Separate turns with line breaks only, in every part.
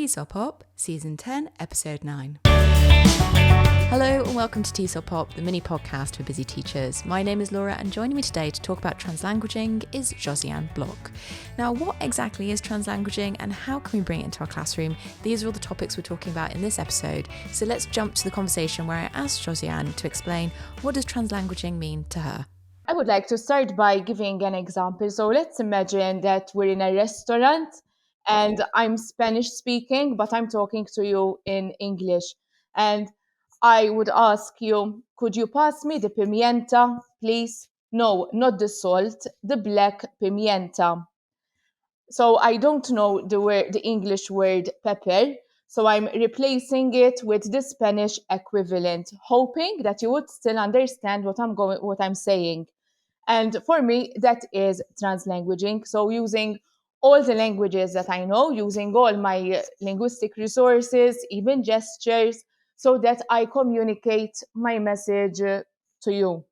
TESOL Pop, Season 10, Episode 9. Hello and welcome to TESOL Pop, the mini podcast for busy teachers. My name is Laura and joining me today to talk about translanguaging is Josianne Block. Now, what exactly is translanguaging and how can we bring it into our classroom? These are all the topics we're talking about in this episode. So let's jump to the conversation where I asked Josianne to explain what does translanguaging mean to her.
I would like to start by giving an example. So let's imagine that we're in a restaurant and I'm Spanish speaking, but I'm talking to you in English. And I would ask you, could you pass me the pimienta, please? No, not the salt, the black pimienta. So I don't know the English word pepper. So I'm replacing it with the Spanish equivalent, hoping that you would still understand what I'm saying. And for me, that is translanguaging. So using all the languages that I know, using all my linguistic resources, even gestures, so that I communicate my message to you.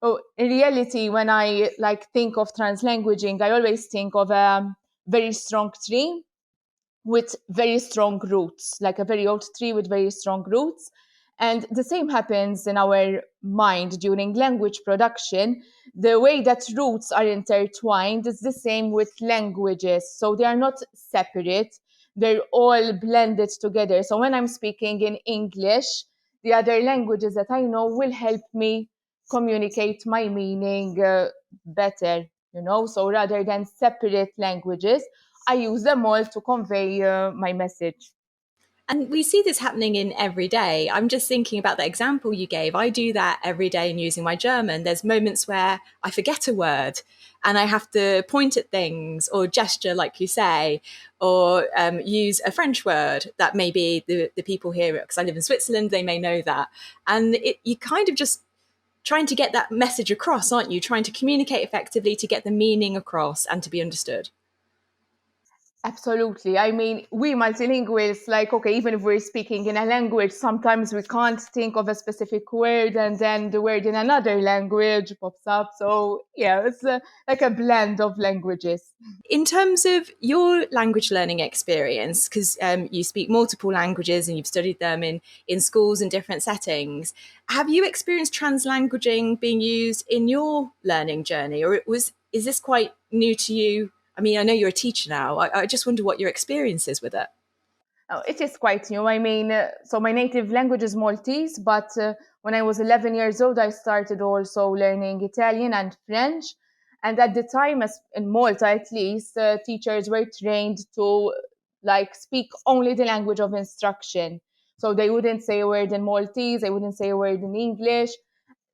Oh, in reality, when I think of translanguaging, I always think of a very strong tree with very strong roots, like a very old tree with very strong roots. And the same happens in our mind during language production. The way that roots are intertwined is the same with languages. So they are not separate, they're all blended together. So when I'm speaking in English, the other languages that I know will help me communicate my meaning better, So rather than separate languages, I use them all to convey my message.
And we see this happening in every day. I'm just thinking about the example you gave. I do that every day in using my German. There's moments where I forget a word and I have to point at things or gesture, like you say, or use a French word that maybe the people here, because I live in Switzerland, they may know that. And you kind of just trying to get that message across, aren't you? Trying to communicate effectively to get the meaning across and to be understood.
Absolutely. I mean, we multilinguals, even if we're speaking in a language, sometimes we can't think of a specific word and then the word in another language pops up. So, yeah, it's like a blend of languages.
In terms of your language learning experience, because you speak multiple languages and you've studied them in schools and different settings, have you experienced translanguaging being used in your learning journey, or is this quite new to you? I mean, I know you're a teacher now. I just wonder what your experience is with it.
Oh, it is quite new. I mean, so my native language is Maltese, but when I was 11 years old, I started also learning Italian and French. And at the time, as in Malta at least, teachers were trained to speak only the language of instruction. So they wouldn't say a word in Maltese, they wouldn't say a word in English.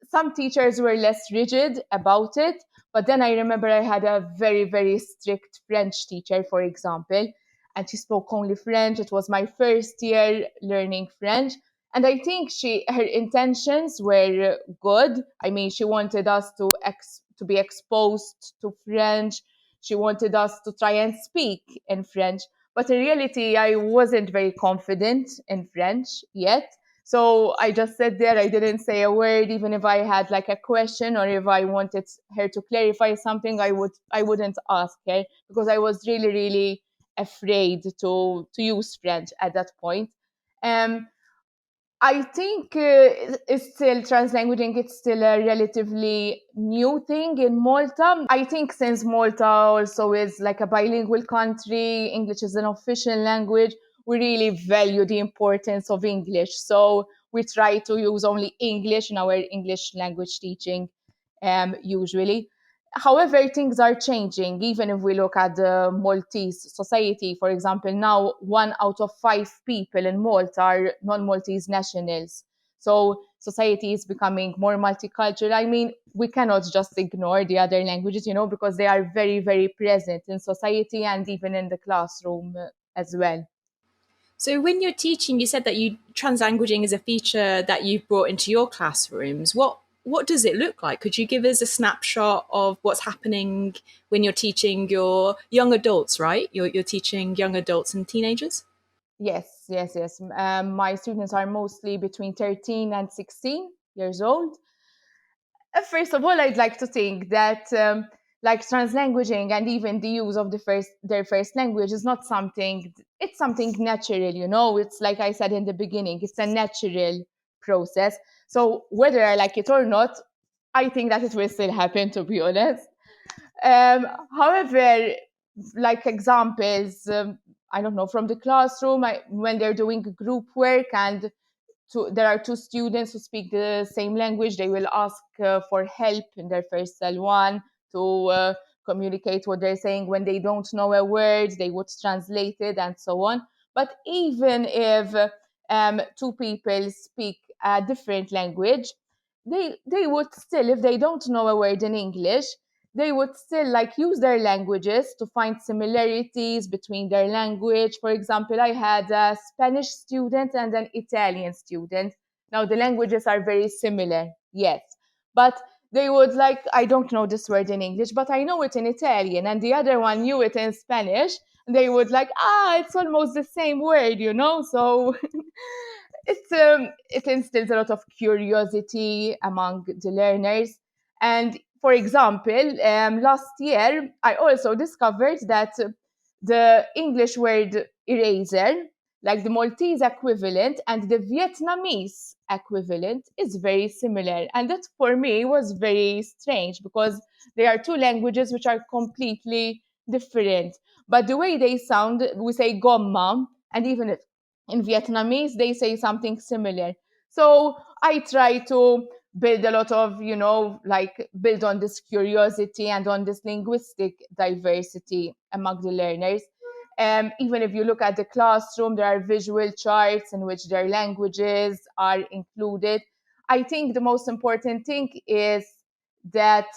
Some teachers were less rigid about it, but then I remember I had a very, very strict French teacher, for example, and she spoke only French. It was my first year learning French. And I think her intentions were good. I mean, she wanted us to be exposed to French. She wanted us to try and speak in French. But in reality, I wasn't very confident in French yet. So I just sat there. I didn't say a word, even if I had a question or if I wanted her to clarify something, I wouldn't ask her because I was really, really afraid to use French at that point. I think it's still translanguaging. It's still a relatively new thing in Malta. I think since Malta also is a bilingual country, English is an official language, we really value the importance of English. So we try to use only English in our English language teaching usually. However, things are changing. Even if we look at the Maltese society, for example, now 1 out of 5 people in Malta are non-Maltese nationals. So society is becoming more multicultural. I mean, we cannot just ignore the other languages, because they are very, very present in society and even in the classroom as well.
So when you're teaching, you said that translanguaging is a feature that you've brought into your classrooms. What does it look like? Could you give us a snapshot of what's happening when you're teaching your young adults, right? You're teaching young adults and teenagers?
Yes. My students are mostly between 13 and 16 years old. First of all, I'd like to think that like translanguaging and even the use of their first language is not something, it's something natural, you know. It's like I said in the beginning, it's a natural process. So whether I like it or not, I think that it will still happen, to be honest. However, like examples, I don't know, from the classroom, when they're doing group work and there are two students who speak the same language, they will ask for help in their first L1 to communicate what they're saying. When they don't know a word, they would translate it and so on. But even if two people speak a different language, they would still, if they don't know a word in English, they would still like use their languages to find similarities between their language. For example, I had a Spanish student and an Italian student. Now the languages are very similar, yes, but they would like, I don't know this word in English, but I know it in Italian, and the other one knew it in Spanish. They would like, it's almost the same word, you know. So it instills a lot of curiosity among the learners. And for example, last year, I also discovered that the English word eraser, like the Maltese equivalent and the Vietnamese equivalent, is very similar. And that for me was very strange because they are two languages which are completely different. But the way they sound, we say gomma, and even in Vietnamese, they say something similar. So I try to build a lot of, you know, like build on this curiosity and on this linguistic diversity among the learners. Even if you look at the classroom, there are visual charts in which their languages are included. I think the most important thing is that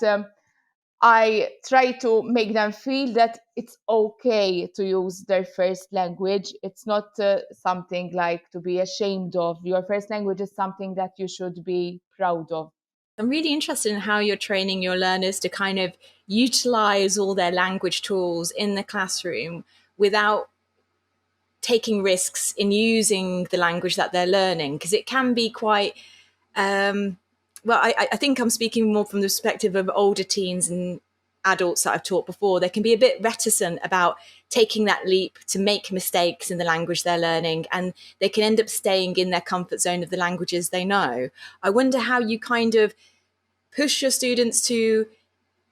I try to make them feel that it's okay to use their first language. It's not something like to be ashamed of. Your first language is something that you should be proud of.
I'm really interested in how you're training your learners to kind of utilize all their language tools in the classroom without taking risks in using the language that they're learning, because it can be quite I think I'm speaking more from the perspective of older teens and adults that I've taught before. They can be a bit reticent about taking that leap to make mistakes in the language they're learning, and they can end up staying in their comfort zone of the languages they know. I wonder how you kind of push your students to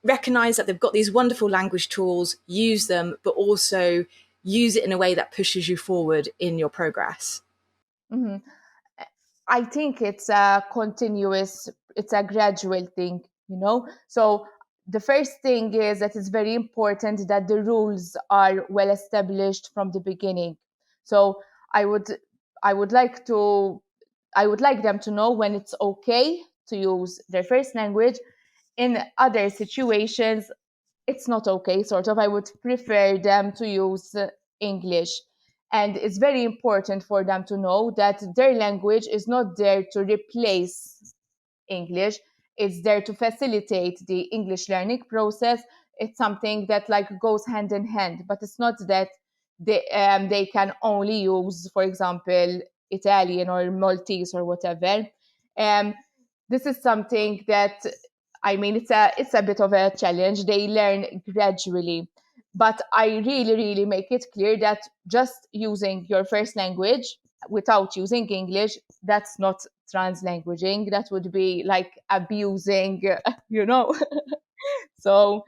recognize that they've got these wonderful language tools, use them, but also use it in a way that pushes you forward in your progress.
Mm-hmm. I think it's a continuous, it's a gradual thing, you know. So the first thing is that it's very important that the rules are well established from the beginning. So I would I would like to I would like them to know when it's okay to use their first language. In other situations, it's not okay, sort of. I would prefer them to use English. And it's very important for them to know that their language is not there to replace English. It's there to facilitate the English learning process. It's something that like goes hand in hand, but it's not that they can only use, for example, Italian or Maltese or whatever. Um, this is something that, I mean, it's a bit of a challenge. They learn gradually, but I really make it clear that just using your first language without using English, that's not translanguaging. That would be like abusing, you know. So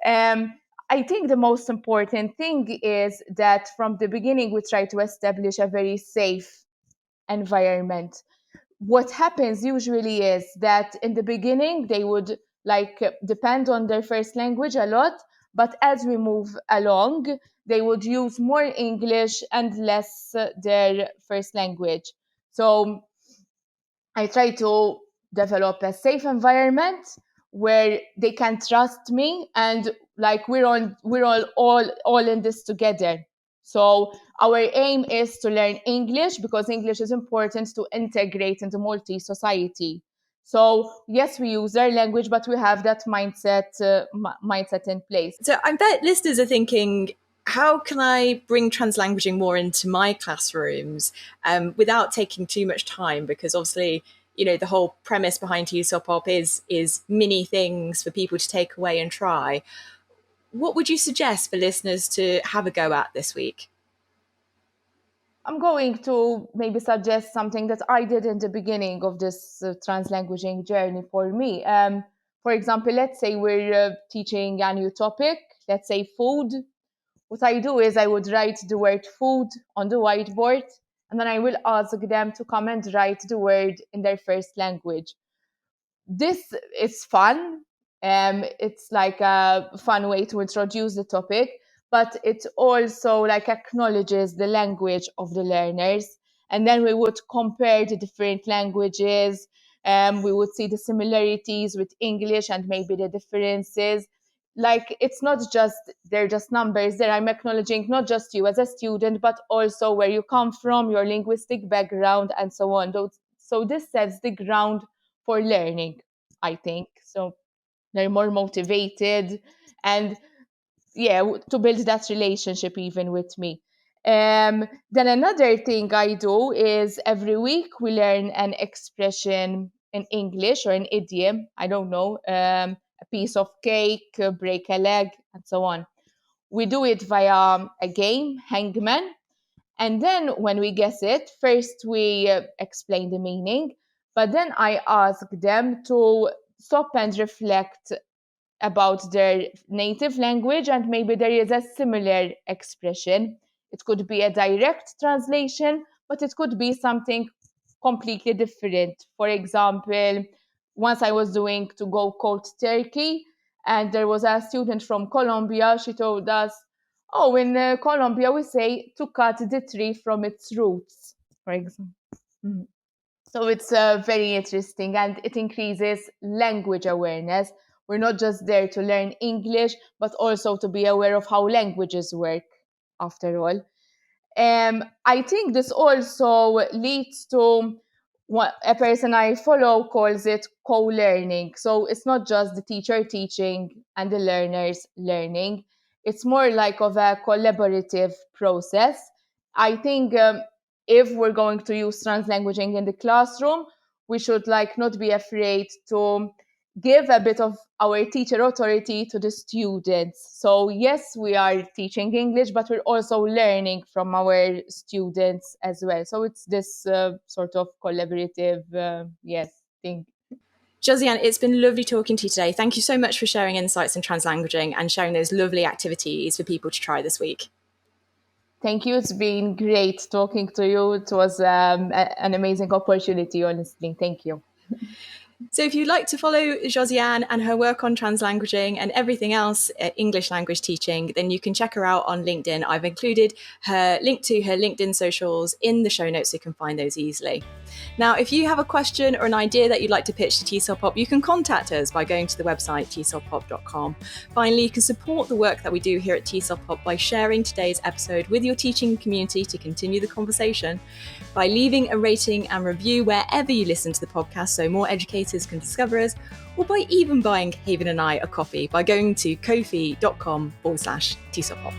I think the most important thing is that from the beginning we try to establish a very safe environment. What happens usually is that in the beginning they would like depend on their first language a lot, but as we move along they would use more English and less their first language. So I try to develop a safe environment where they can trust me, and like we're all in this together. So our aim is to learn English because English is important to integrate into Maltese society. So yes, we use their language, but we have that mindset in place.
So I bet listeners are thinking, how can I bring translanguaging more into my classrooms without taking too much time? Because obviously the whole premise behind TESOL Pop is mini things for people to take away and try. What would you suggest for listeners to have a go at this week?
I'm going to maybe suggest something that I did in the beginning of this translanguaging journey for me. For example, let's say we're teaching a new topic, let's say food. What I do is I would write the word food on the whiteboard, and then I will ask them to come and write the word in their first language. This is fun. It's like a fun way to introduce the topic, but it also like acknowledges the language of the learners. And then we would compare the different languages. We would see the similarities with English and maybe the differences. Like, it's not just, they're just numbers there. I'm acknowledging not just you as a student, but also where you come from, your linguistic background, and so on. So this sets the ground for learning, I think. So they're more motivated and to build that relationship even with me. Then another thing I do is every week we learn an expression in English or an idiom, I don't know, a piece of cake, break a leg, and so on. We do it via a game, Hangman. And then when we guess it, first we explain the meaning, but then I ask them to stop and reflect about their native language, and maybe there is a similar expression. It could be a direct translation, but it could be something completely different. For example, once I was doing to go cold turkey, and there was a student from Colombia. She told us, oh, in Colombia we say to cut the tree from its roots, for example. Mhm. So it's very interesting, and it increases language awareness. We're not just there to learn English, but also to be aware of how languages work, after all. I think this also leads to what a person I follow calls it co-learning. So it's not just the teacher teaching and the learners learning. It's more like of a collaborative process. I think if we're going to use translanguaging in the classroom, we should not be afraid to give a bit of our teacher authority to the students. So yes, we are teaching English, but we're also learning from our students as well. So it's this sort of collaborative, thing.
Josianne, it's been lovely talking to you today. Thank you so much for sharing insights in translanguaging and sharing those lovely activities for people to try this week.
Thank you. It's been great talking to you. It was an amazing opportunity, honestly. Thank you.
So if you'd like to follow Josianne and her work on translanguaging and everything else English language teaching, then you can check her out on LinkedIn. I've included her link to her LinkedIn socials in the show notes so you can find those easily. Now, if you have a question or an idea that you'd like to pitch to TESOL Pop, you can contact us by going to the website tesolpop.com. Finally, you can support the work that we do here at TESOL Pop by sharing today's episode with your teaching community to continue the conversation, by leaving a rating and review wherever you listen to the podcast so more educators can discover us, or by even buying Haven and I a coffee by going to ko-fi.com/TESOL Pop.